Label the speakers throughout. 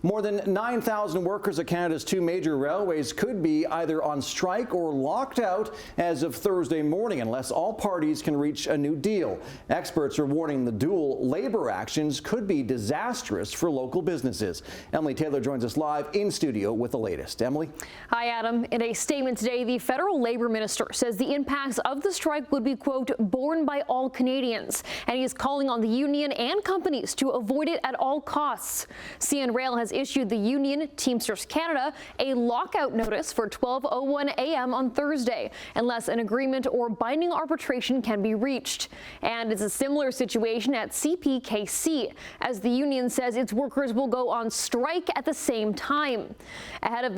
Speaker 1: More than 9,000 workers at Canada's two major railways could be either on strike or locked out as of Thursday morning unless all parties can reach a new deal. Experts are warning the dual labor actions could be disastrous for local businesses. Emily Taylor joins us live in studio with the latest. Emily?
Speaker 2: Hi, Adam. In a statement today, the federal labor minister says the impacts of the strike would be, quote, borne by all Canadians. And he is calling on the union and companies to avoid it at all costs. CN Rail has issued the union, Teamsters Canada, a lockout notice for 12:01 a.m. on Thursday, unless an agreement or binding arbitration can be reached. And it's a similar situation at CPKC, as the union says its workers will go on strike at the same time. Ahead of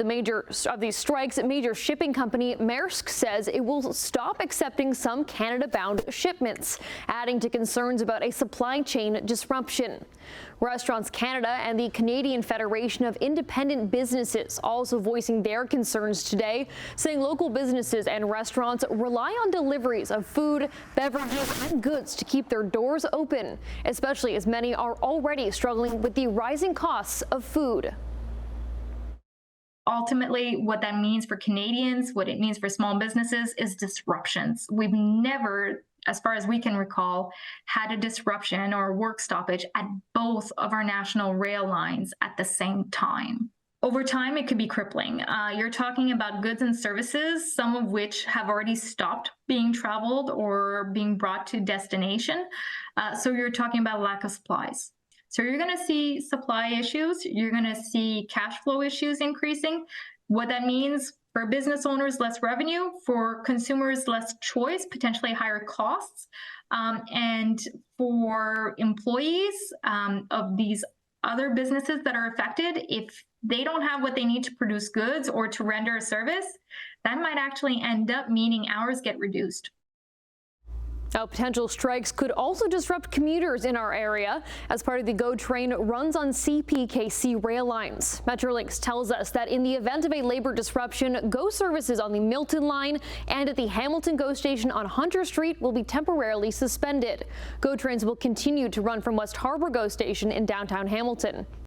Speaker 2: these strikes, major shipping company Maersk says it will stop accepting some Canada-bound shipments, adding to concerns about a supply chain disruption. Restaurants Canada and the Canadian Federation of Independent Businesses also voicing their concerns today, saying local businesses and restaurants rely on deliveries of food, beverages, and goods to keep their doors open, especially as many are already struggling with the rising costs of food.
Speaker 3: Ultimately, what that means for Canadians, what it means for small businesses is disruptions. We've never, as far as we can recall, had a disruption or a work stoppage at both of our national rail lines at the same time. Over time, it could be crippling. You're talking about goods and services, some of which have already stopped being traveled or being brought to destination. So you're talking about lack of supplies. So you're going to see supply issues. You're going to see cash flow issues increasing. What that means for business owners, less revenue, for consumers, less choice, potentially higher costs, and for employees of these other businesses that are affected, if they don't have what they need to produce goods or to render a service, that might actually end up meaning hours get reduced.
Speaker 2: Now, potential strikes could also disrupt commuters in our area, as part of the GO train runs on CPKC rail lines. Metrolinx tells us that in the event of a labor disruption, GO services on the Milton line and at the Hamilton GO station on Hunter Street will be temporarily suspended. GO trains will continue to run from West Harbour GO station in downtown Hamilton.